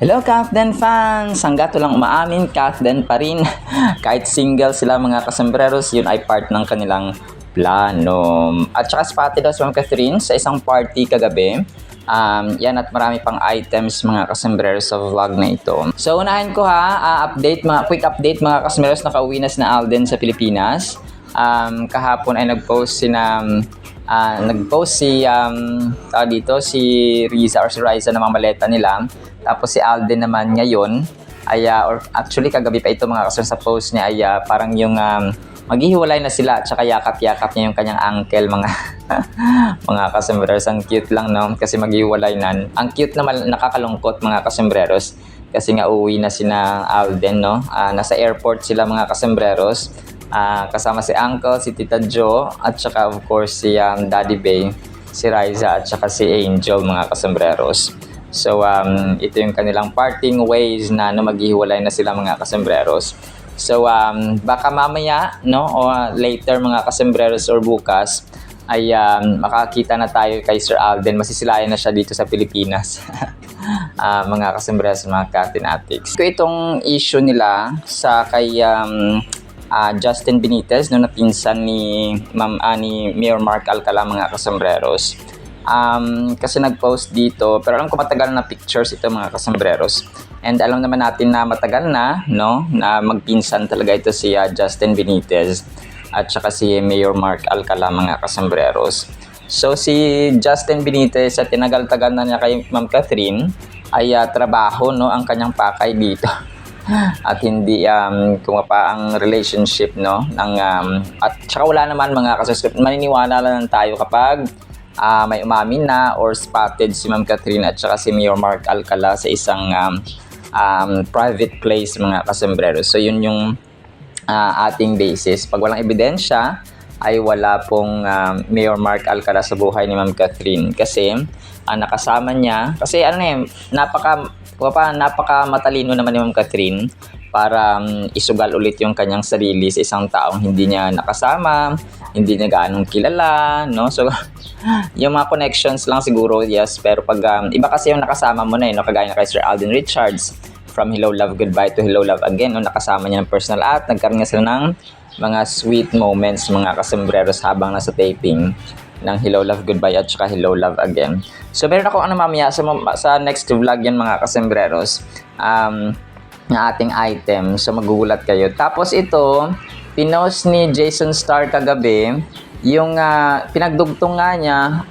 Hello Kathden fans! Hanggat walang umaamin, Kathden pa rin. Kahit single sila mga kasembreros, yun ay part ng kanilang plano. At saka spotted daw si Ma'am Catherine sa isang party kagabi. Yan at marami pang items mga kasembreros sa vlog na ito. So unahin ko quick update mga kasembreros, nakauwi na si Alden sa Pilipinas. Kahapon ay nagpost si Riza or si Riza ng mga maleta nila. Tapos si Alden naman ngayon ay or actually kagabi pa ito mga kasembreros, sa post niya ay parang yung maghihiwalay na sila at saka yakap-yakap niya yung kanyang uncle mga mga kasembreros. Ang cute lang no kasi maghihiwalay na. Ang cute naman, nakakalungkot mga kasembreros kasi nga uwi na sina Alden no. Nasa airport sila mga kasembreros. Kasama si Uncle, si Tita Jo, at saka of course si Daddy Bay, si Riza, at saka si Angel mga kasembreros. So ito yung kanilang parting ways na maghihiwalay na sila mga kasembreros. So baka mamaya no o later mga kasembreros or bukas ay makakita na tayo kay Sir Alden. Masisilayan na siya dito sa Pilipinas. Mga kasembreros, mga Kathinatics. So itong issue nila sa kay Justin Benitez no, na pinsan ni ni Mayor Mark Alcala mga kasembreros. Kasi nag-post dito, pero alam ko matagal na pictures ito mga kasembreros. And alam naman natin na matagal na no na magpinsan talaga ito si Justin Benitez at saka si Mayor Mark Alcala mga kasembreros. So si Justin Benitez sa tinagal-tagal na niya kay Ma'am Catherine ay trabaho no ang kanyang pakay dito. At hindi kung pa ang relationship no ng at saka wala naman mga kasembreros, maniniwala lang tayo kapag may umamin na or spotted si Ma'am Catherine at saka si Mayor Mark Alcala sa isang private place mga kasembreros. So yun yung ating basis. Pag walang ebidensya ay wala pong Mayor Mark Alcala sa buhay ni Ma'am Catherine kasi nakasama niya kasi napaka matalino naman ni Ma'am Catherine para isugal ulit yung kanyang sarili sa isang taong hindi niya nakasama, hindi niya gaanong kilala, no? So yung mga connections lang siguro, yes, pero pag iba kasi yung nakasama mo na no, kagaya na kay Sir Alden Richards from Hello Love Goodbye to Hello Love Again, no, nakasama niya ng personal at nagkaroon nga sila ng mga sweet moments mga kasembreros habang nasa taping ng Hello Love Goodbye at saka Hello Love Again. So meron ako mamaya sa next vlog yan mga kasembreros na ating item, so magugulat kayo. Tapos ito pinost ni Jason Starr kagabi yung pinagdugtong nga niya,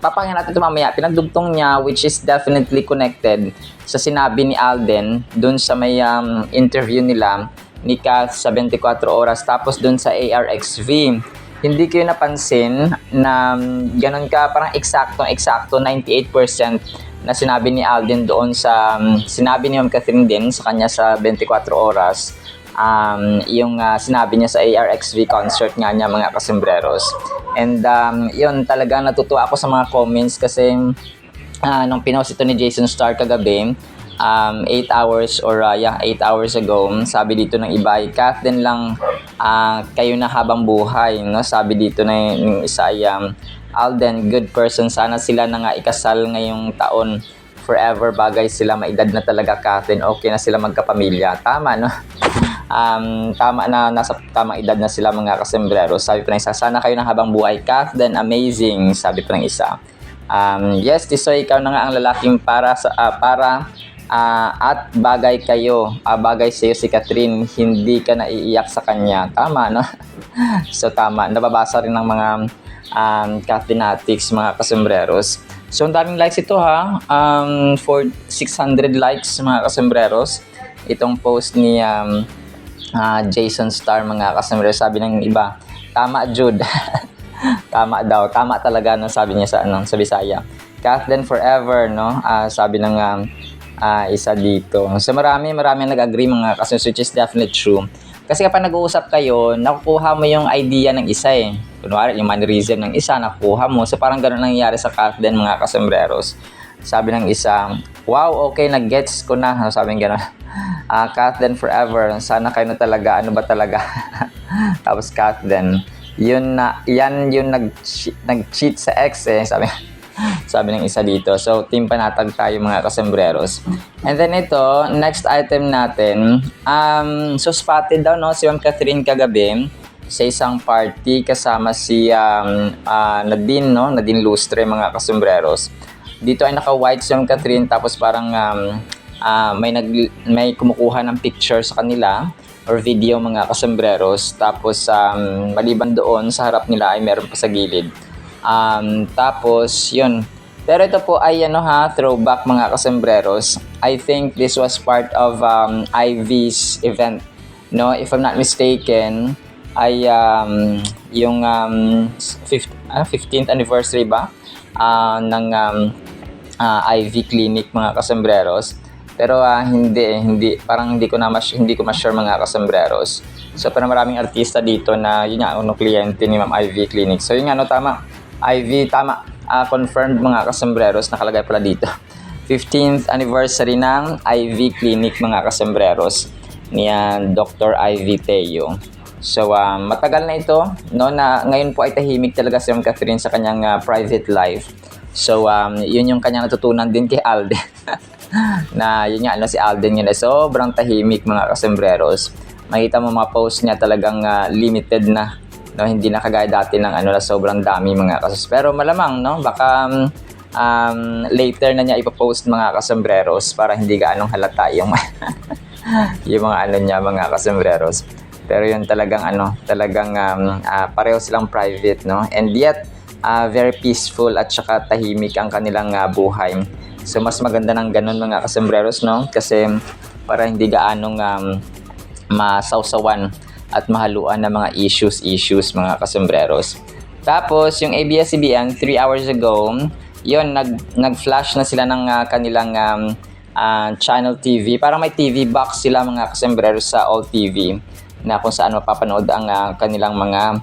papakinggan natin ito mamaya, pinagdugtong niya which is definitely connected sa sinabi ni Alden dun sa may interview nila ni Kath sa 24 oras tapos dun sa ARXV. Hindi kayo napansin na ganun ka parang eksakto 98% na sinabi ni Alden doon sa sinabi ni Ma'am Catherine din sa kanya sa 24 oras. Yung sinabi niya sa ARXV concert nga niya mga kasembreros. And yun talaga natutuwa ako sa mga comments kasi nung pinost ito ni Jason Starr kagabi 8 hours ago, sabi dito ng iba ay Kathden lang kayo na habang buhay no? Sabi dito na yung isa ay Alden, good person, sana sila na nga ikasal ngayong taon, forever, bagay sila, maedad na talaga Kathden, okay na sila magkapamilya. Tama no? Tama na, nasa tamang edad na sila mga kasembreros. Sabi pa ng isa, sana kayo na habang buhay Kathden, amazing, sabi pa ng isa. Yes, Tisoy, ikaw na nga ang lalaking para at bagay kayo, bagay sa iyo si Catherine, hindi ka naiiyak sa kanya. Tama no? So tama, nababasa rin ng mga Kathinatics mga kasembreros. So ang daming likes ito for 600 likes mga kasembreros itong post ni Jason Starr mga kasembreros. Sabi ng iba, tama Jude. Tama daw, tama talaga no, sabi niya sa Bisaya. Kathden forever no, sabi ng isa dito. So marami nag-agree mga kasembreros, which is definitely true. Kasi kapag nag-uusap kayo, nakukuha mo yung idea ng isa eh. Kunwari, yung mannerism ng isa, nakukuha mo. So parang gano'n nangyayari sa Kathden mga kasembreros. Sabi ng isa, wow, okay, nag-gets ko na. Sabi ng gano'n, Kathden forever. Sana kayo na talaga, ano ba talaga? Tapos Kathden, yan yung nag-cheat sa ex eh. Sabi Sabi ng isa dito. So, team panatag tayo mga kasembreros. And then ito, next item natin. So, spotted daw no, si Ma'am Catherine kagabi sa isang party kasama si Nadine, no? Nadine Lustre, mga kasembreros. Dito ay naka-white si Ma'am Catherine, tapos parang may kumukuha ng picture sa kanila or video, mga kasembreros. Tapos maliban doon, sa harap nila ay meron pa sa gilid. Tapos yun. Pero ito po ay throwback, mga kasembreros. I think this was part of Ivy's event. No, if I'm not mistaken, ay yung 15th anniversary ba ng Ivy Clinic, mga kasembreros. Pero hindi parang hindi ko ma-sure, mga kasembreros. So pero maraming artista dito na yun nga kliyente ni Ma'am Ivy Clinic. So yun nga tama. Ivy, tama. Confirmed, mga kasembreros, nakalagay pala dito. 15th anniversary ng Ivy Clinic, mga kasembreros, ni Dr. Ivy Teo. So matagal na ito, no, na ngayon po ay tahimik talaga si Ma'am Catherine sa kanyang private life. So yun yung kanyang natutunan din kay Alden. Na yun nga, si Alden yun ay sobrang tahimik, mga kasembreros. Makita mo mga post niya talagang limited na, no, hindi na kagaya dati ng na sobrang dami, mga kasos. Pero malamang, no, baka later na niya ipopost, mga kasembreros, para hindi gaanong halata yung yung mga niya, mga kasembreros. Pero yun talagang pareho silang private, no, and yet very peaceful at saka tahimik ang kanilang buhay. So mas maganda ng ganun, mga kasembreros, no, kasi para hindi gaanong masawsawan at mahaluan ng mga issues, mga kasembreros. Tapos yung ABS-CBN 3 hours ago, yun, nag-flash na sila ng kanilang channel TV. Parang may TV box sila, mga kasembreros, sa All TV, na kung saan mapapanood ang kanilang mga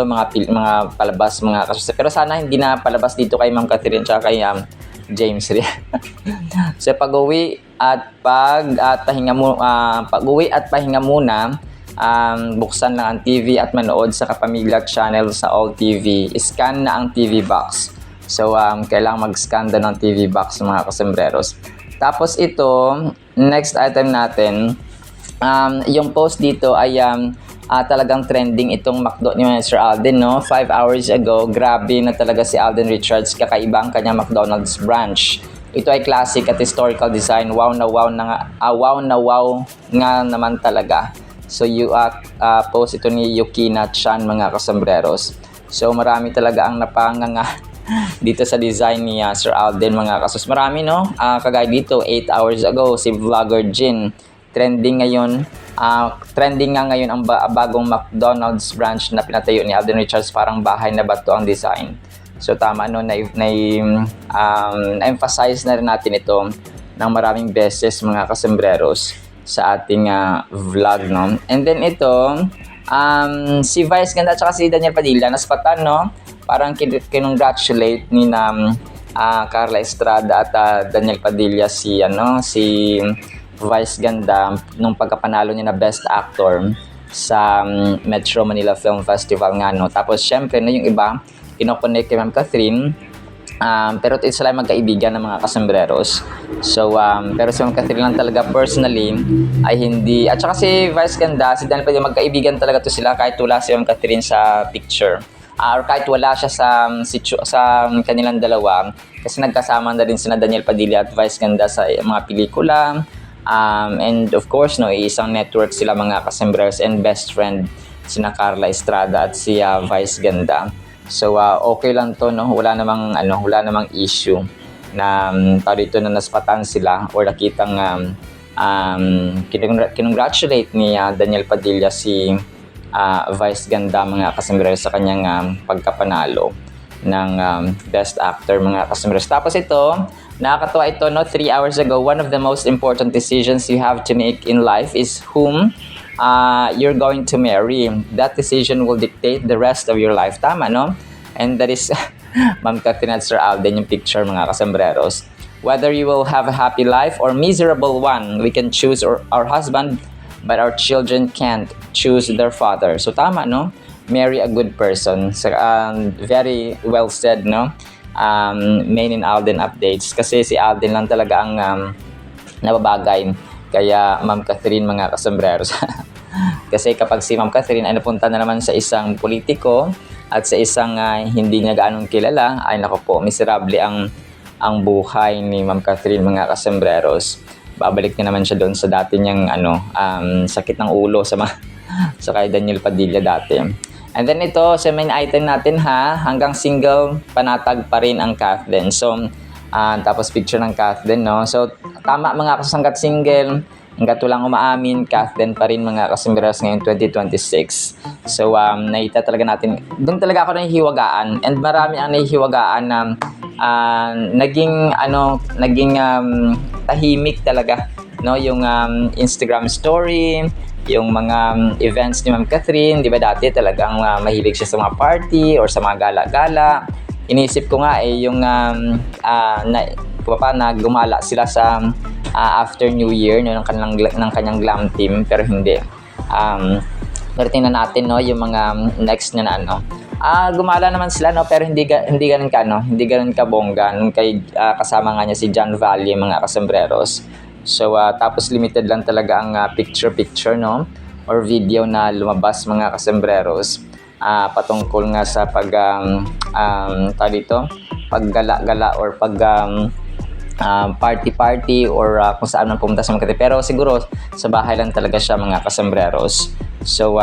mga palabas, mga kasus. Pero sana hindi na palabas dito kay Ma'am Catherine tsaka kay James Ria. So pag-uwi at pahinga muna, buksan lang ang TV at manood sa Kapamilya Channel sa All TV. Scan na ang TV box. So kailangan mag-scan na ng TV box, mga kasembreros. Tapos ito, next item natin, yung post dito ay talagang trending itong McDo ni Sir Alden, no? 5 hours ago, grabe na talaga si Alden Richards, kakaiba ang kanyang McDonald's branch. Ito ay classic at historical design. Wow na wow nga naman talaga. So post ito ni Yukina Chan, mga kasembreros. So marami talaga ang napanganga dito sa design ni Sir Alden, mga kasos. Marami, no? Kagaya dito, 8 hours ago, si Vlogger Jin. Trending nga ngayon ang bagong McDonald's branch na pinatayo ni Alden Richards. Parang bahay na bato ang design. So tama, no, na-emphasize na rin natin ito ng maraming beses, mga kasembreros, sa ating vlog, no. And then ito, si Vice Ganda at si Daniel Padilla naspatan, no. Parang kinongratulate ni Carla Estrada at Daniel Padilla si Vice Ganda nung pagkapanalo niya na Best Actor sa Metro Manila Film Festival nga, no. Tapos syempre, no, yung iba kinokonek kay Ma'am Catherine, pero ito sila magkaibigan ng mga kasembreros. So pero si Ma'am Catherine lang talaga personally ay hindi, at saka si Vice Ganda, si Daniel Padilla, magkaibigan talaga to sila kahit wala si Ma'am Catherine sa picture, or kahit wala siya sa kanilang dalawa, kasi nagkasama na rin sina Daniel Padilla at Vice Ganda sa mga pelikula. And of course, no, isang network sila, mga kasembreros, and best friend sina Carla Estrada at si Vice Ganda. So okay lang to, no, wala namang issue na dito na naspatan sila or nakitang kinongratulate ni Daniel Padilla si Vice Ganda, mga kasembreros, sa kanyang pagkapanalo ng Best Actor, mga kasembreros. Tapos ito, nakakatawa ito, no? 3 hours ago, one of the most important decisions you have to make in life is whom you're going to marry. That decision will dictate the rest of your life. Tama, no? And that is Ma'am Catherine at Sir Alden, yung picture, mga kasembreros. Whether you will have a happy life or miserable one, we can choose our husband, but our children can't choose their father. So tama, no? marry a good person. So, very well said, no? Main and Alden updates. Kasi si Alden lang talaga ang nababagay. Kaya Ma'am Catherine, mga kasombreros. Kasi kapag si Ma'am Catherine ay napunta na naman sa isang politiko at sa isang hindi niya gaanong kilala, ay nako po, miserable ang buhay ni Ma'am Catherine, mga kasombreros. Babalik na naman siya doon sa dati niyang sakit ng ulo sa sa kay Daniel Padilla dati. And then ito, sa main item natin hanggang single, panatag pa rin ang Kathleen. So, tapos picture ng Kathleen, no? So, tama mga kasanggat single, hanggat walang umaamin, Kathleen pa rin mga kasombreros ngayong 2026. So, nakita talaga natin, doon talaga ako nahihiwagaan. And marami ang nahihiwagaan na naging tahimik talaga, no? Yung Instagram story, yung mga events ni Ma'am Catherine, di ba dati talagang mahilig siya sa mga party or sa mga gala-gala. Inisip ko nga yung na gumala sila sa after New Year, no, ng kanyang glam team, pero hindi. Pero tingnan natin, no, yung mga next na gumala naman sila, no, pero hindi ganun ka bongga nung kasama nga niya si John Valle, mga kasombreros. So, tapos limited lang talaga ang picture-picture, no? Or video na lumabas, mga kasombreros. Patungkol nga sa paggala-gala or party-party or kung saan man pumunta sa mga Pero siguro, sa bahay lang talaga siya, mga kasombreros. So,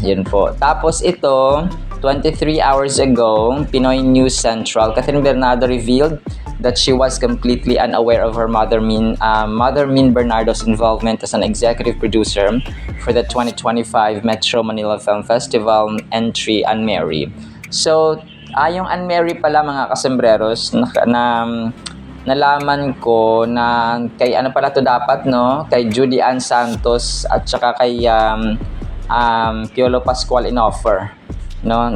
yun po. Tapos ito, 23 hours ago, Pinoy News Central, Catherine Bernardo revealed that she was completely unaware of her mother Min Bernardo's involvement as an executive producer for the 2025 Metro Manila Film Festival entry Unmarry. So, yung Unmarry pala, mga kasombreros, nalaman ko na kay pala to dapat, no? Kay Judy Ann Santos at saka kay Piolo Pascual in-offer, no?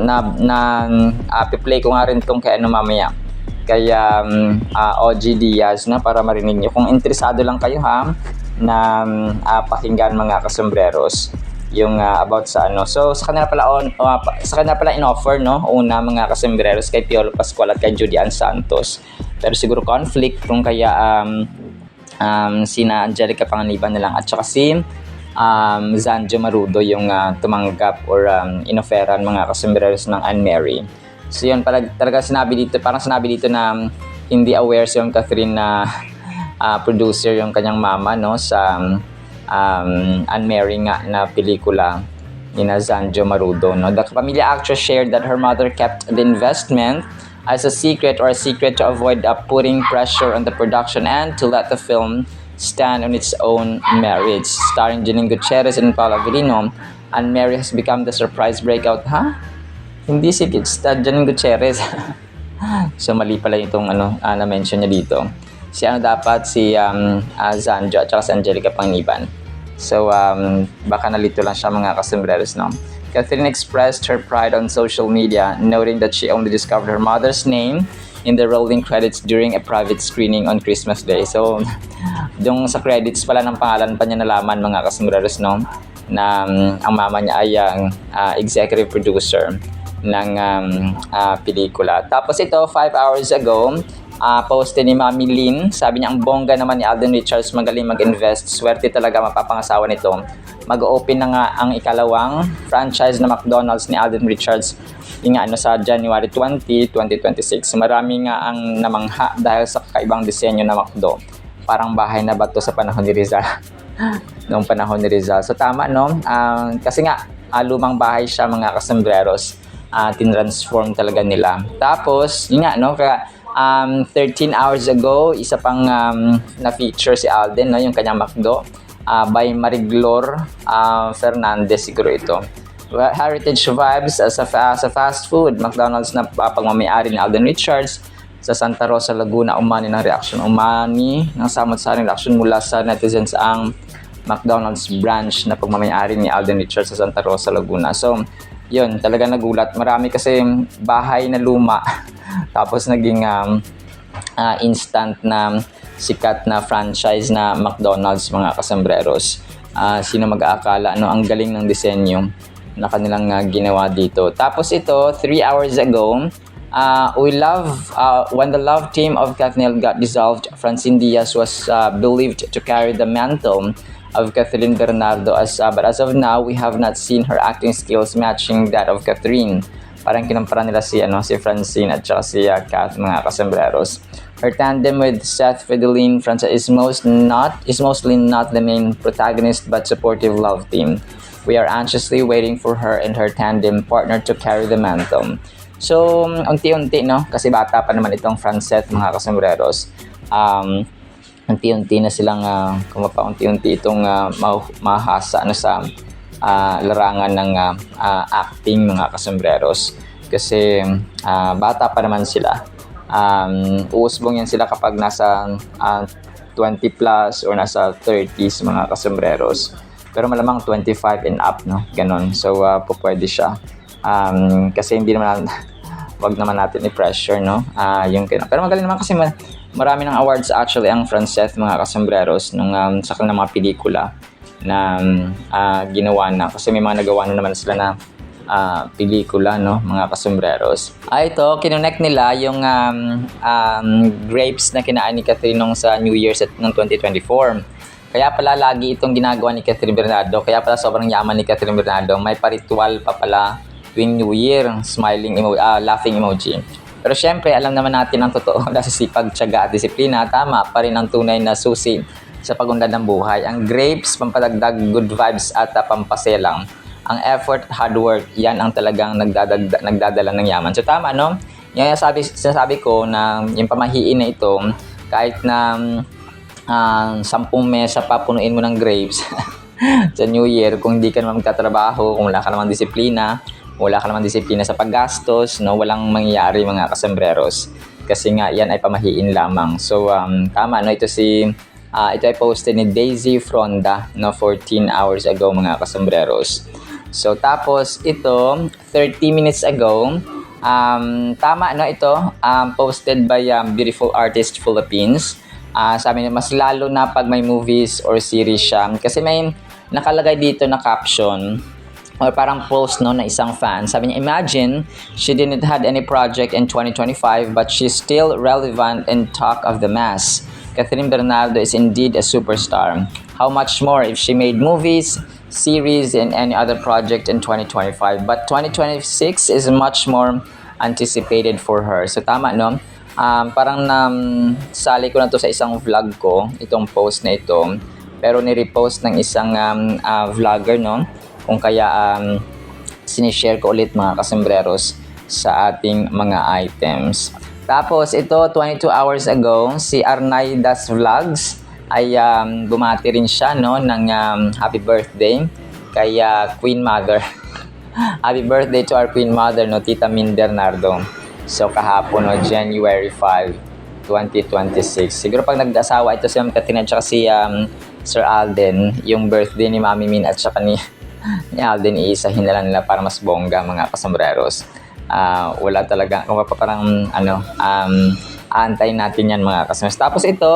Piplay ko nga rin tong kay mamaya. Kaya OG Diaz, na para marinig nyo. Kung interesado lang kayo na pakinggan, mga kasombreros, yung about sa So sa kanila pala in-offer, no? Una, mga kasombreros, kay Piolo Pascual at kay Judy Ann Santos. Pero siguro conflict kung kaya sina Angelica Panganiban na lang at saka si Zanjo Marudo yung tumanggap or inoferan, mga kasombreros, ng Unmarry. So yun, talaga parang sinabi dito na hindi aware si Ma'am Catherine na producer yung kanyang mama, no, sa Unmarry nga na pelikula ni Zanjo Marudo, no. The Kapamilya actress shared that her mother kept the investment as a secret to avoid putting pressure on the production and to let the film stand on its own merits. Starring Janine Gutierrez and Paula Avellino, Unmarry has become the surprise breakout. Hindi si Janine Gutierrez. So mali pala itong na-mention niya dito. Si dapat si Zanjo at saka si Angelica Panganiban. So baka nalito lang siya, mga kasombreros, no? Catherine expressed her pride on social media, noting that she only discovered her mother's name in the rolling credits during a private screening on Christmas Day. So yung sa credits pala ng pangalan pa niya nalaman, mga kasombreros, no, na ang mama niya ay executive producer ng pelikula. Tapos ito, 5 hours ago, posted ni Mami Lynn. Sabi niya, ang bongga naman ni Alden Richards, magaling mag-invest. Swerte talaga mapapangasawa nito. Mag-open na nga ang ikalawang franchise na McDonald's ni Alden Richards sa January 20, 2026. Marami nga ang namangha dahil sa kakaibang disenyo na McDo. Parang bahay na bato sa panahon ni Rizal. Noong panahon ni Rizal. So tama, no? Kasi nga, lumang bahay siya, mga kasombreros. Tinransform talaga nila. Tapos, yun nga, no? 13 hours ago, isa pang na-feature si Alden, no? Yung kanyang McDo. By Mariglor Fernandez siguro ito. Heritage vibes sa fast food. McDonald's na pagmamayari ni Alden Richards sa Santa Rosa, Laguna. Umani ng samot-saring reaction mula sa netizens ang McDonald's branch na pagmamayari ni Alden Richards sa Santa Rosa, Laguna. So, yun, talaga nagulat. Marami kasi bahay na luma. Tapos naging instant na sikat na franchise na McDonald's, mga kasombreros. Sino mag-aakala, ang galing ng disenyo na kanilang ginawa dito. Tapos ito, 3 hours ago, when the love team of Kathniel got dissolved, Francine Diaz was believed to carry the mantle of Catherine Bernardo but as of now, we have not seen her acting skills matching that of Catherine. Parang kinampara nila si Francine at saka si Kath, mga kasembreros. Her tandem with Seth Fideline Franca is mostly not the main protagonist but supportive love team. We are anxiously waiting for her and her tandem partner to carry the mantle. So, unti-unti, no? Kasi bata pa naman itong Francette, mga kasembreros. Unti-unti na silang, unti-unti itong mahasa sa larangan ng acting, mga kasembreros. Kasi bata pa naman sila. Uusbong yan sila kapag nasa 20 plus or nasa 30s, mga kasembreros. Pero malamang 25 and up, no? Ganon. So, pwede siya. Kasi hindi naman, wag naman natin i-pressure, no? Yung ganon. Pero magaling naman kasi marami ng awards actually ang Francette, mga kasembreros, nung sa kanilang mga pelikula na ginawa na. Kasi may mga nagawa na naman sila na pelikula, no, mga kasembreros. Ito, kinonect nila yung grapes na kinain ni Catherine nung sa New Year's ng 2024. Kaya pala lagi itong ginagawa ni Catherine Bernardo. Kaya pala sobrang yaman ni Catherine Bernardo. May paritual pa pala tuwing New Year, smiling laughing emoji. Pero syempre, alam naman natin ang totoo dahil sipag, tiyaga at disiplina, tama pa rin ang tunay na susi sa pagunlad ng buhay. Ang grapes, pampadagdag good vibes at pampaselang. Ang effort, hard work, yan ang talagang nagdadala ng yaman. So tama, no? Yung sinasabi ko na yung pamahiin na ito, kahit na 10 mesa pa punuin mo ng grapes sa New Year, kung hindi ka naman magtatrabaho, kung wala ka naman disiplina sa paggastos, no, walang mangyayari, mga kasembreros. Kasi nga, yan ay pamahiin lamang. So, tama, no? Ito ay posted ni Daisy Fronda, no, 14 hours ago, mga kasembreros. So, tapos, ito, 30 minutes ago, tama, no, ito, posted by Beautiful Artist Philippines. Sabi niya, mas lalo na pag may movies or series siya. Kasi may nakalagay dito na caption, or parang post, no, na isang fan. Sabi niya, imagine, she didn't had any project in 2025, but she's still relevant and talk of the mass. Catherine Bernardo is indeed a superstar. How much more if she made movies, series, and any other project in 2025. But 2026 is much more anticipated for her. So tama, no? Parang sali ko na to sa isang vlog ko, itong post na ito. Pero ni-repost ng isang vlogger, no? Kung kaya sinishare ko ulit, mga kasembreros, sa ating mga items. Tapos ito, 22 hours ago, si Arnaidas Vlogs ay bumati rin siya, no, ng happy birthday kay Queen Mother. Happy birthday to our Queen Mother, no, Tita Min Bernardo. So kahapon, no, January 5, 2026. Siguro pag nag-asawa ito si Ma'am Catherine at saka si Sir Alden, yung birthday ni Mami Min at saka ni Alden, iisahin na lang nila para mas bongga, mga kasembreros. Wala talaga, kung parang aantayin natin yan, mga kasembreros. Tapos ito,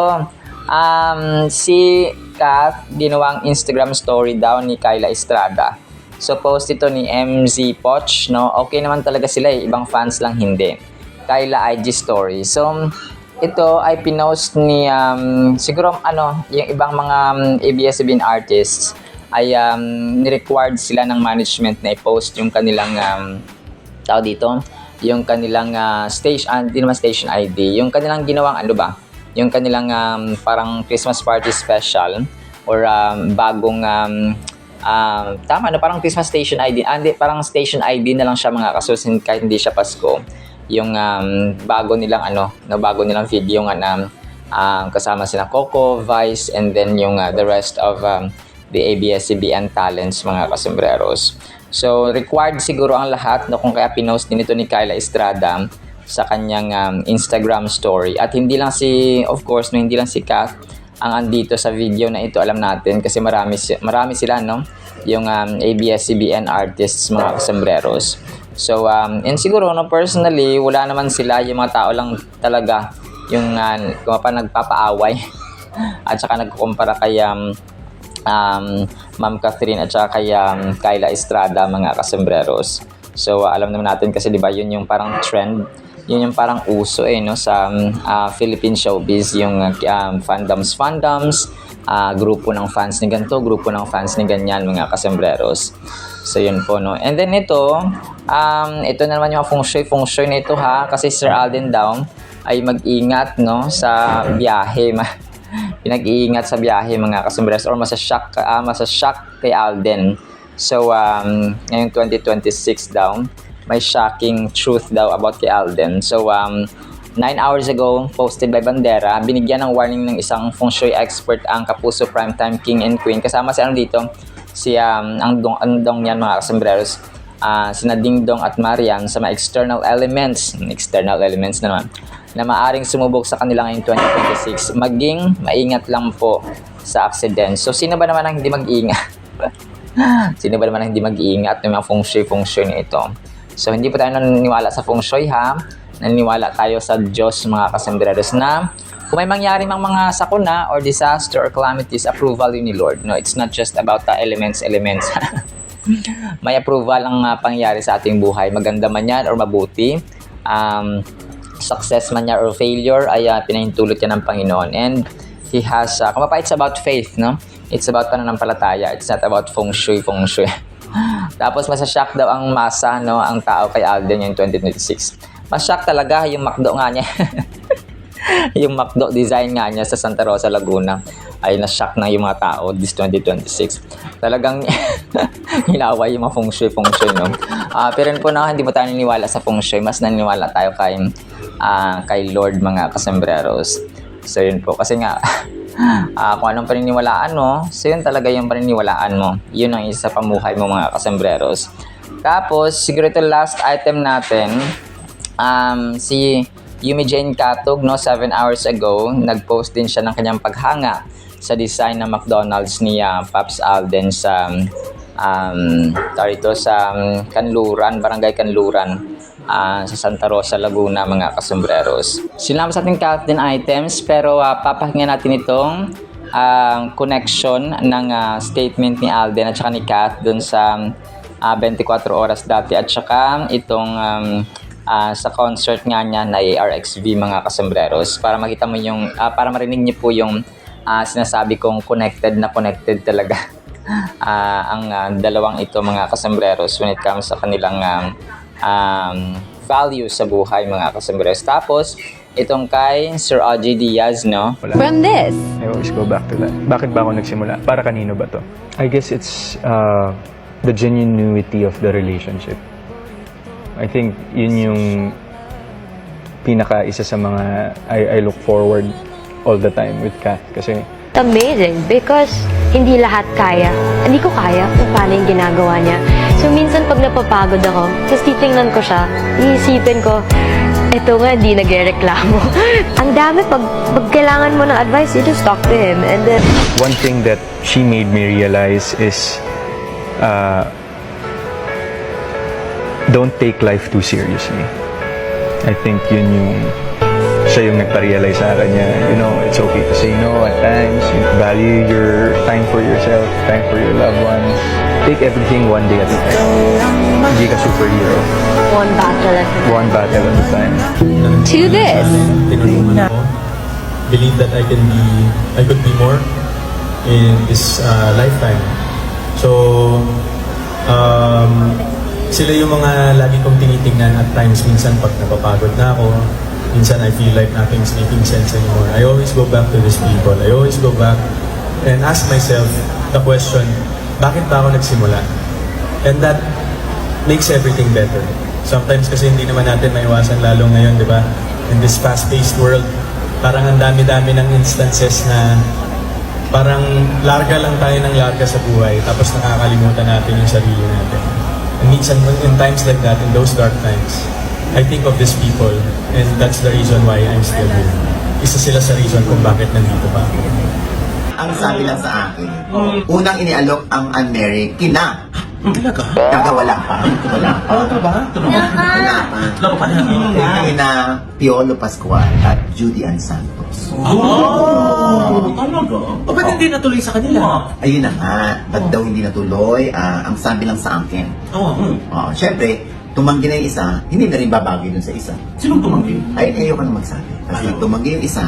si Kath, ginawang Instagram story daw ni Kyla Estrada. So, post ito ni MZ Poch, no? Okay naman talaga sila, ibang fans lang hindi. Kyla IG story. So, ito ay pinost ni, siguro, yung ibang mga ABS-CBN artists ay ni-required sila ng management na i-post yung kanilang, yung kanilang hindi naman station ID, yung kanilang ginawang, yung kanilang parang Christmas party special or bagong tama na parang Christmas station ID. Parang station ID na lang siya, mga kasusin, kahit hindi siya Pasko. Yung bago nilang video nga na kasama sina Coco, Vice, and then yung the rest of the ABS-CBN talents, mga kasembreros. So required siguro ang lahat, no, kung kaya pinost din ito ni Kyla Estrada sa kanyang Instagram story. At hindi lang of course, no, hindi lang si Kath ang andito sa video na ito, alam natin kasi marami sila, no, yung ABS-CBN artists, mga kasembreros. So and siguro, no, personally wala naman sila, yung mga tao lang talaga yung nagpapaaway at saka nagkukumpara kay Ma'am Catherine at saka kay Kyla Estrada, mga kasembreros. So alam naman natin kasi 'di ba, yun yung parang trend, yun yung parang uso no sa Philippine showbiz, yung fandoms, grupo ng fans ni ganito, grupo ng fans ni ganyan, mga kasembreros. So yun po no. And then ito na naman yung feng shui na ito ha, kasi Sir Alden daw ay mag-ingat no sa biyahe. Pinag-iingat sa biyahe, mga kasembreros, or masashock kay Alden. So ngayong 2026 daw, may shocking truth daw about kay Alden. So 9 hours ago, posted by Bandera, binigyan ng warning ng isang feng shui expert ang Kapuso Primetime King and Queen. Kasama si dito, si ang dong yan, mga kasembreros, sina Dingdong at Marian, sa mga external elements na naman, na maaring sumubok sa kanila ngayong 2026. Maging maingat lang po sa accident. So sino ba naman ang hindi mag-iingat? Sino ba naman ang hindi mag-iingat ng mga feng shui na ito? So hindi po tayo naniniwala sa feng shui ha. Naniniwala tayo sa Diyos, mga kasembreros, na kung may mangyari mang mga sakuna or disaster or calamities, approval yun ni Lord. No, it's not just about the elements. May approval ang pangyayari sa ating buhay. Maganda man yan or mabuti. Success man yan or failure, ay pinahintulot yan ng Panginoon. And He has, kumapa, it's about faith, no? It's about pananampalataya. It's not about feng shui. Tapos masashock daw ang masa, no, ang tao kay Alden yung 2026. Mashock talaga yung McDo nga niya. Yung McDo design nga niya sa Santa Rosa, Laguna, ay na-shock na yung mga tao this 2026. Talagang hinaway yung mga feng shui, no? Pero po na hindi mo tayo naniniwala sa feng shui, mas naniniwala tayo kay Lord, mga kasembreros. So yun po, kasi nga kung anong paniniwalaan mo, so yun talaga yung paniniwalaan mo. Yun ang isa sa pamuhay mo, mga kasembreros. Tapos siguro ito last item natin, si Yumi Jane Katug, no, 7 hours ago, nag-post din siya ng kanyang paghanga sa design ng McDonald's ni Pops Alden sa Kanluran, Barangay Kanluran, sa Santa Rosa, Laguna, mga kasembreros. Sila sa ating countdown items, pero papakinggan natin itong connection ng statement ni Alden at saka ni Kat dun sa 24 oras dati, at saka itong sa concert nga niya na ARXV, mga kasembreros, para makita mo yung para marinig niyo po yung sinasabi kong connected talaga ang dalawang ito, mga kasembreros, when it comes sa kanilang value sa buhay, mga kasembreros. Tapos itong kay Sir Audrey Diaz, no? From this, I always go back to that. Bakit ba ako nagsimula? Para kanino ba to? I guess it's the genuinity of the relationship. I think yun yung isa sa mga I look forward all the time with Kat. Kasi it's amazing because hindi lahat kaya. Hindi ko kaya kung paano yung ginagawa niya. So minsan pag napapagod ako, tapos titingnan ko siya, iisipin ko, eto nga, di nagrereklamo. Ang dami, pag kailangan mo ng advice, you just talk to him. And then, one thing that she made me realize is don't take life too seriously. I think siya yung nagpa-realize sa akin niya, it's okay to say no at times. Value your time for yourself, time for your loved ones. Take everything one day at a time. Hindi ka superhero. one battle at a time. One battle at a time. To this. Tinulungan ako. Believe that I could be more in this lifetime. So, sila yung mga lagi kong tinitingnan at times. Minsan pag napapagod na ako, minsan I feel like nothing's making sense anymore. I always go back to these people. I always go back and ask myself the question, bakit ba ako nagsimula? And that makes everything better. Sometimes kasi hindi naman natin maiwasan, lalo ngayon, di ba? In this fast-paced world, parang ang dami-dami ng instances na parang larga lang tayo ng larga sa buhay, tapos nakakalimutan natin yung sarili natin. And minsan, in times like that, in those dark times, I think of these people, and that's the reason why I'm still here. Isa sila sa reason kung bakit nandito pa ako. Ang sabi lang sa akin, unang inialok ang unmarried kina Talaga? Kaya wala pa. Wala pa. Ito ba? Wala pa. Laro pa na. Yung na Piolo Pascual at Judy Ann Santos. Talaga? O ba't hindi natuloy sa kanila? Ayun na nga. Ba't daw hindi natuloy? Ang sabi lang sa akin. Siyempre, tumanggi na yung isa, hindi na rin babagay dun sa isa. Sinong tumanggi? Ay, ayoko na magsabi. Kasi tumanggi yung isa,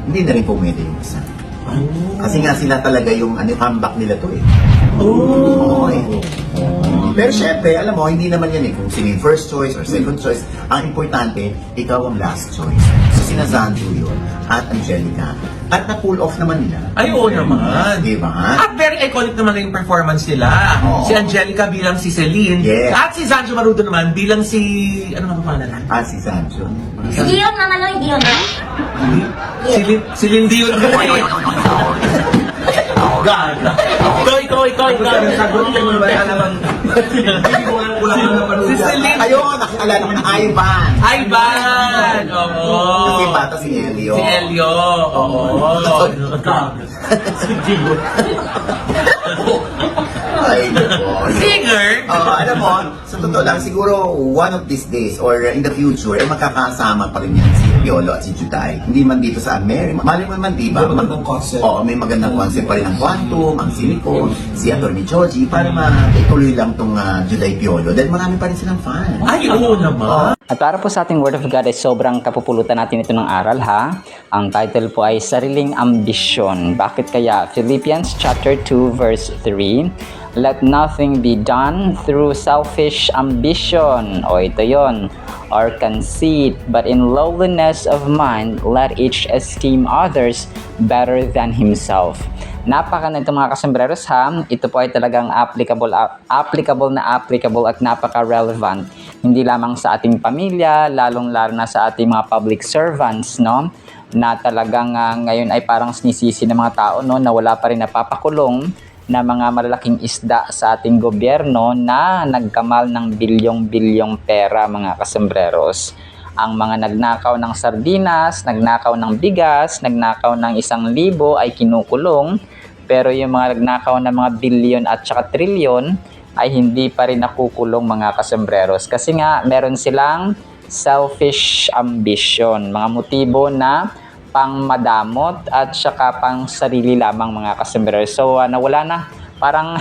hindi na rin pumwede yung isa. Kasi nga sila talaga yung comeback nila to eh. Oo eh. Pero syempre, alam mo, hindi naman yan eh kung sino yung first choice or second choice. Ang importante, ikaw ang last choice. So sina Zandu yun at Angelica. At na-pull off naman nila. Ay, oo naman. Di ba? At very iconic naman yung performance nila. Oo. Si Angelica bilang si Celine. Yes. At si Zanjo Marudo naman bilang si... Ano nga pa pala? Si Sancho. Si Dion naman lang, Dion na. Si Lindy yun. Gaga. Ikaw. Sagot ka mo ba? Alam Si Celine. Ayun, nakilala ko na Ivan. Ivan! Oo. Kasi bata si Elio. Si Elio. Oo. Si Gio. Ay, nako. Singer? Alam mo, sa totoo lang, siguro one of these days or in the future, ay magkakasama pa rin yan si Piolo at si Juday. Hindi man dito sa America. Mali mo naman, di ba? May magandang concept. Oo, may magandang concept pa rin ang Quantum, ang Silicon, si Atty. Joji, para maituloy lang tong Juday Piolo. Dahil marami pa rin silang fan. Ay, oo naman. At para po sa ating Word of God ay sobrang kapupulutan natin ito ng aral ha. Ang title po ay Sariling Ambisyon. Bakit kaya? Philippians chapter 2 verse 3. Let nothing be done through selfish ambition. O ito yon. Or conceit, but in lowliness of mind, let each esteem others better than himself. Napaka na ito mga kasembreros ha. Ito po ay talagang applicable at napaka-relevant. Hindi lamang sa ating pamilya, lalong-lalo na sa ating mga public servants, no? Na talagang ngayon ay parang sinisisi ng mga tao, no? Na wala pa rin napapakulong na mga malalaking isda sa ating gobyerno na nagkamal ng bilyong-bilyong pera mga kasembreros. Ang mga nagnakaw ng sardinas, nagnakaw ng bigas, nagnakaw ng 1,000 ay kinukulong. Pero yung mga nagnakaw ng mga bilyon at saka trilyon ay hindi pa rin nakukulong mga kasembreros. Kasi nga meron silang selfish ambition, mga motibo na pang madamot at saka pang sarili lamang mga kasembreros. So nawala na parang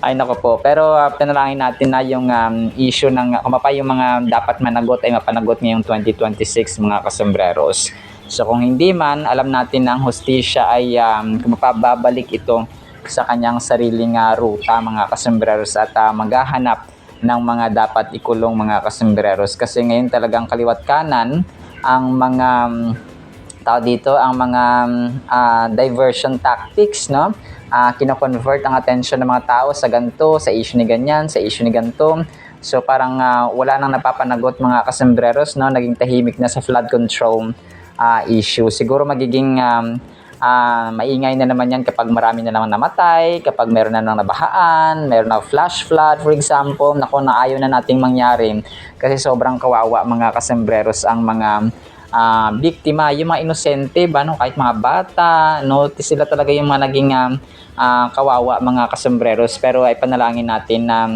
ay nako po. Pero panalangin natin na yung issue ng kumapay yung mga dapat managot ay mapanagot ngayong 2026 mga kasembreros. So kung hindi man, alam natin na ang hustisya ay mapababalik ito sa kanyang sariling ruta mga kasembreros at maghahanap ng mga dapat ikulong mga kasembreros. Kasi ngayon talagang kaliwat kanan ang mga ang mga diversion tactics, no? Kino-convert ang attention ng mga tao sa ganito, sa issue ni ganyan, sa issue ni ganito. So parang wala nang napapanagot mga kasembreros, no? Naging tahimik na sa flood control issue. Siguro magiging maingay na naman yan kapag marami na naman namatay, kapag meron na nang nabahaan, meron na flash flood for example. Naku, na ayaw na nating mangyari kasi sobrang kawawa mga kasembreros ang mga biktima, yung mga inosente ba, no? Kahit mga bata, no? Sila talaga yung mga naging kawawa mga kasembreros. Pero ay panalangin natin na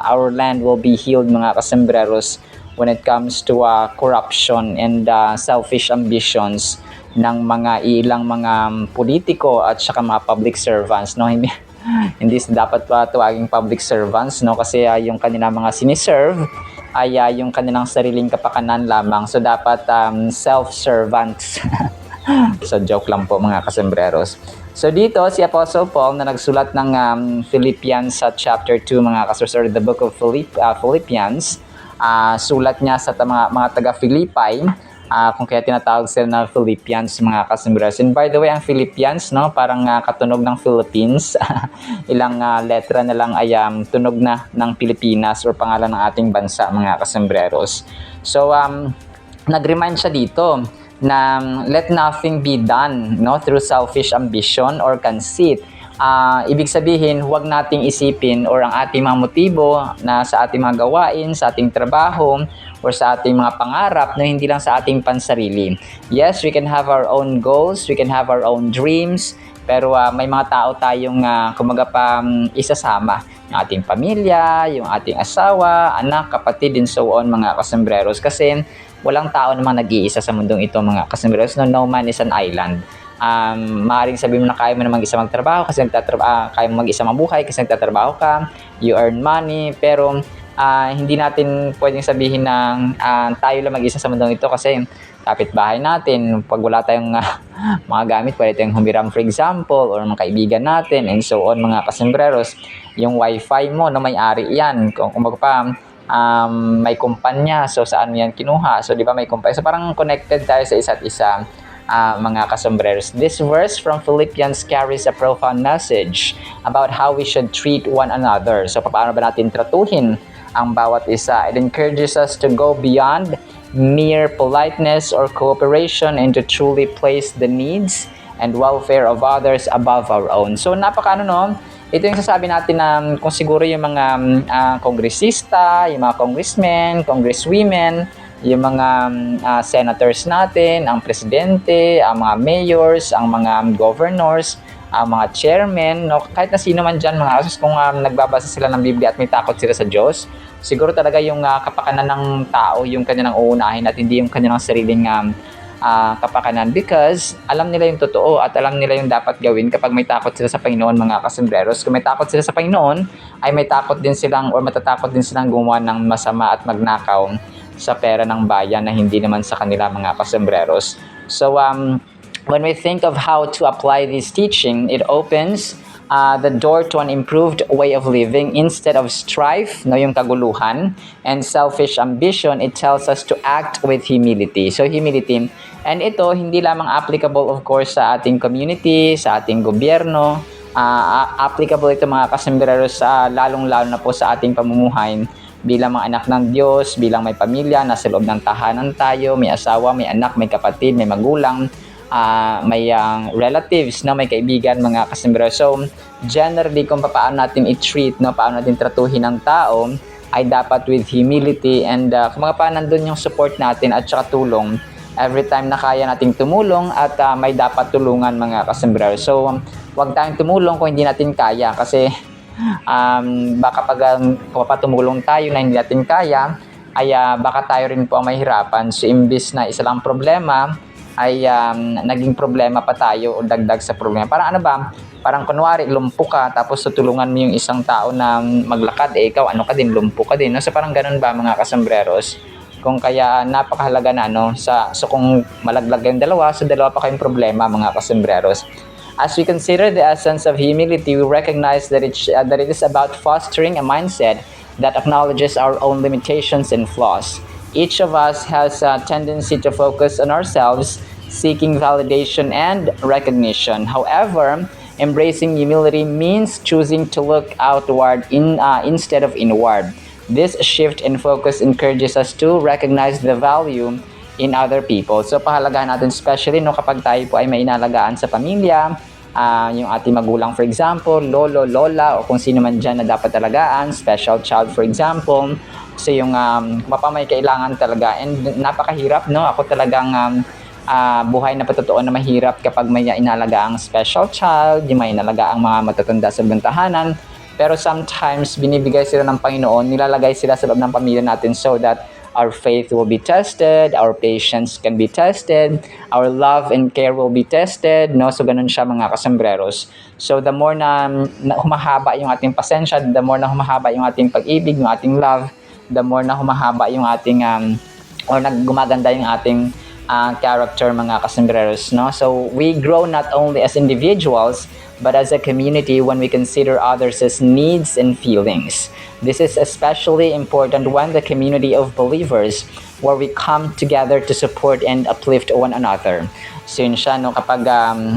our land will be healed mga kasembreros when it comes to corruption and selfish ambitions ng mga ilang mga politiko at saka mga public servants, no? Hindi dapat pa tuwaging public servants, no? Kasi yung kanilang mga siniserve ay yung kanilang sariling kapakanan lamang. So dapat self-servants. So joke lang po mga kasembreros. So dito si Apostle Paul na nagsulat ng Philippians sa chapter 2 mga kasembreros, or the book of Philippians, sulat niya sa mga taga-Philippi, kung kaya tinatawag sila na Philippians mga kasembreros. And by the way, ang Philippians, no, parang katunog ng Philippines. Ilang letra na lang ay tunog na ng Pilipinas or pangalan ng ating bansa mga kasembreros. So nag-remind siya dito na let nothing be done, no, through selfish ambition or conceit. Ibig sabihin, huwag nating isipin or ang ating mga motibo na sa ating mga gawain, sa ating trabaho, or sa ating mga pangarap na hindi lang sa ating pansarili. Yes, we can have our own goals, we can have our own dreams, pero may mga tao tayong kumaga pa isasama yung ating pamilya, yung ating asawa, anak, kapatid, and so on, mga kasembreros. Kasi walang tao namang nag-iisa sa mundong ito, mga kasembreros. No man is an island. Maaaring sabihin mo na kaya mo na mag-isa magtrabaho kasi kaya mo mag-isa mabuhay kasi nagtatrabaho ka, you earn money, pero hindi natin pwedeng sabihin na tayo lang mag-isa sa mundong ito kasi kapitbahay natin, pag wala tayong mga gamit, pwede tayong humiram for example, or mga kaibigan natin, and so on, mga kasembreros. Yung wifi mo, no, may-ari yan. Kung may kumpanya, so saan mo yan kinuha? So, di ba may kumpanya? So, parang connected tayo sa isa't isa, mga kasembreros. This verse from Philippians carries a profound message about how we should treat one another. So, paano ba natin tratuhin ang bawat isa? It encourages us to go beyond mere politeness or cooperation and to truly place the needs and welfare of others above our own. So, ito yung sasabi natin na kung siguro yung mga kongresista, yung mga congressmen, congresswomen, yung mga senators natin, ang presidente, ang mga mayors, ang mga governors, ang mga chairman, no, kahit na sino man dyan, mga asos, kung nagbabasa sila ng Biblia at may takot sila sa Diyos, siguro talaga yung kapakanan ng tao, yung kanilang uunahin at hindi yung kanilang sariling kapakanan, because alam nila yung totoo at alam nila yung dapat gawin kapag may takot sila sa Panginoon, mga kasembreros. Kung may takot sila sa Panginoon, ay may takot din silang or matatakot din silang gumawa ng masama at magnakaw sa pera ng bayan na hindi naman sa kanila, mga kasembreros. So, when we think of how to apply this teaching, it opens the door to an improved way of living instead of strife, no, yung kaguluhan, and selfish ambition. It tells us to act with humility. So, humility. And ito, hindi lamang applicable, of course, sa ating community, sa ating gobyerno. Applicable ito, mga kasembreros, lalong-lalo na po sa ating pamumuhay bilang mga anak ng Diyos, bilang may pamilya, nasa loob ng tahanan tayo, may asawa, may anak, may kapatid, may magulang, may relatives, no, may kaibigan, mga kasembreros. So, generally, kung paano natin i-treat, no, paano natin tratuhin ang tao, ay dapat with humility and kung paano nandun yung support natin at saka tulong every time na kaya nating tumulong at may dapat tulungan, mga kasembreros. So, huwag tayong tumulong kung hindi natin kaya kasi baka pag tumulong tayo na hindi natin kaya, ay baka tayo rin po ang mahirapan. So, imbis na isa lang problema, ay naging problema pa tayo o dagdag sa problema. Parang parang kunwari lumpo ka tapos tutulungan mo yung isang tao na maglakad, ikaw ka din, lumpo ka din, no? So parang ganun ba, mga kasembreros? Kung kaya napakahalaga na so kung malaglag yung dalawa, so dalawa pa kayong problema, mga kasembreros. As we consider the essence of humility, we recognize that it is about fostering a mindset that acknowledges our own limitations and flaws. Each of us has a tendency to focus on ourselves, seeking validation and recognition. However, embracing humility means choosing to look outward instead of inward. This shift in focus encourages us to recognize the value in other people. So, pahalagahan natin, especially kapag tayo po ay may inalagaan sa pamilya, yung ating magulang, for example, lolo, lola, o kung sino man dyan na dapat talagaan, special child, for example. So, yung may kailangan talaga. And napakahirap, no? Ako talagang buhay na patotoo na mahirap kapag may inalagaang special child, yung may inalagaang mga matatanda sa bantahanan. Pero sometimes, binibigay sila ng Panginoon, nilalagay sila sa loob ng pamilya natin so that our faith will be tested, our patience can be tested, our love and care will be tested, no? So, ganun siya, mga kasembreros. So, the more na humahaba yung ating pasensya, the more na humahaba yung ating pag-ibig, yung ating love, the more na humahaba yung ating, or gumaganda yung ating character, mga kasembreros, no? So, we grow not only as individuals, but as a community when we consider others as needs and feelings. This is especially important when the community of believers, where we come together to support and uplift one another. So yun siya, no, kapag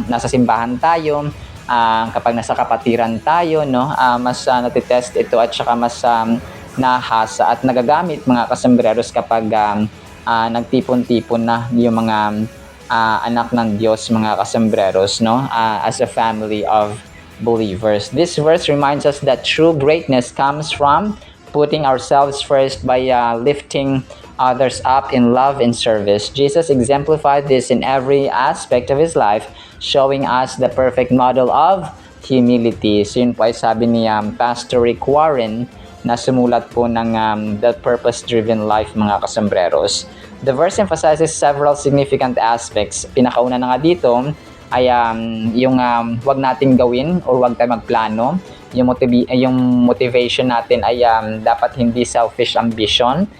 nasa simbahan tayo, kapag nasa kapatiran tayo, no, mas natitest ito at saka mas nahasa at nagagamit, mga kasembreros, kapag nagtipon-tipon na yung mga anak ng Diyos, mga kasembreros, no, as a family of believers. This verse reminds us that true greatness comes from putting ourselves first by lifting others up in love and service. Jesus exemplified this in every aspect of his life, showing us the perfect model of humility. So yun po ay sabi ni Pastor Rick Warren na sumulat po ng The Purpose-Driven Life, mga kasambreros. The verse emphasizes several significant aspects. Pinakauna na nga dito ay yung wag nating gawin or wag tayo magplano. Yung motivation natin ay dapat hindi selfish ambition.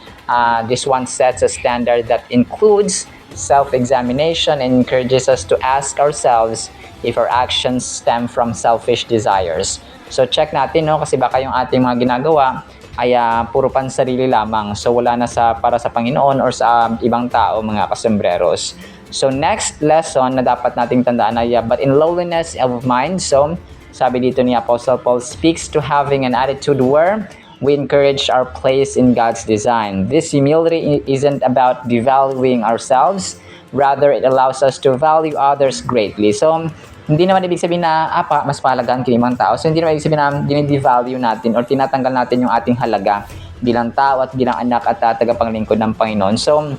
This one sets a standard that includes self-examination and encourages us to ask ourselves if our actions stem from selfish desires. So check natin, no, kasi baka yung ating mga ginagawa ay puro pansarili lamang. So wala na para sa Panginoon or sa ibang tao, mga kasambreros. So next lesson na dapat nating tandaan ay but in lowliness of mind. So sabi dito ni Apostle Paul speaks to having an attitude where we encourage our place in God's design. This humility isn't about devaluing ourselves, rather it allows us to value others greatly. So, hindi naman ibig sabihin na mas mahalagaan kay ibang tao. So, hindi naman ibig sabihin na dinidevalue natin or tinatanggal natin yung ating halaga bilang tao at bilang anak at tagapanglingkod ng Panginoon. So,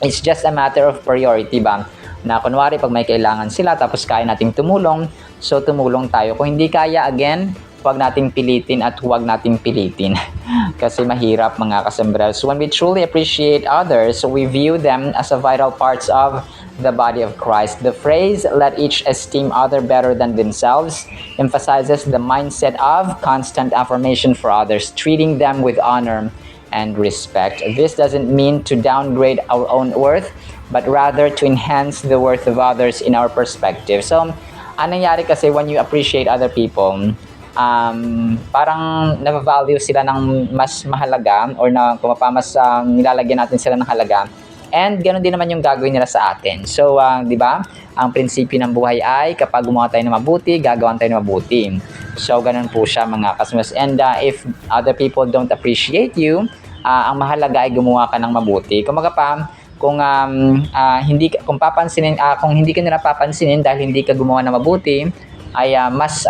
it's just a matter of priority ba? Na kunwari pag may kailangan sila tapos kaya nating tumulong, so tumulong tayo. Kung hindi kaya, again, huwag nating pilitin at huwag nating pilitin. Kasi mahirap, mga kasambreros. When we truly appreciate others, we view them as a vital parts of the body of Christ. The phrase, let each esteem other better than themselves, emphasizes the mindset of constant affirmation for others, treating them with honor and respect. This doesn't mean to downgrade our own worth, but rather to enhance the worth of others in our perspective. So, anong nangyari kasi when you appreciate other people, parang na-value sila ng mas mahalaga or na mas nilalagyan natin sila ng halaga. And ganoon din naman yung gagawin nila sa atin. So, di ba? Ang prinsipyo ng buhay ay kapag gumawa tayo ng mabuti, gagawan tayo ng mabuti. So, ganun po siya, mga kasmas. And if other people don't appreciate you, ang mahalaga ay gumawa ka ng mabuti. Kumaga pa, kung hindi ka nila papansinin dahil hindi ka gumawa ng mabuti, ay mas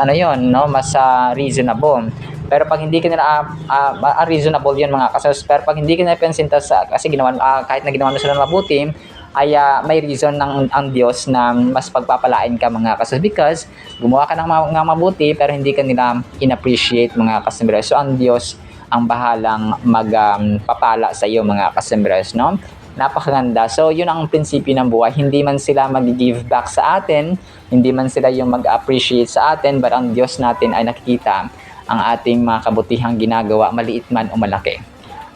mas reasonable. Pero pag hindi ka nila reasonable 'yun, mga kasas. Pero pag hindi ka nila pansin kasi kahit na ginawa mo sila ng mabuti, ay may reason ang Diyos na mas pagpapalain ka, mga kasas, because gumawa ka ng mabuti pero hindi ka nila inappreciate, mga kasambres. So ang Diyos ang bahalang magpapala sa iyo, mga kasambres, no? Napakaganda. So, yun ang prinsipyo ng buhay. Hindi man sila mag-give back sa atin, hindi man sila yung mag-appreciate sa atin, but ang Diyos natin ay nakikita ang ating mga kabutihang ginagawa, maliit man o malaki.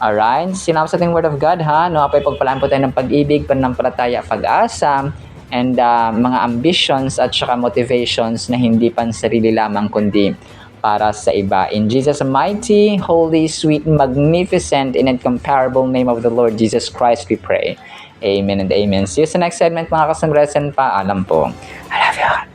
Alright? Sinabi sa ating Word of God, ha? No, apay pagpalaan po tayo ng pag-ibig, pananampalataya, pag-asa, and mga ambitions at saka motivations na hindi pansarili lamang kundi para sa iba. In Jesus' mighty, holy, sweet, magnificent, and incomparable name of the Lord Jesus Christ, we pray. Amen and amen. See you sa next segment, mga kasambresan. Paalam po. I love you all.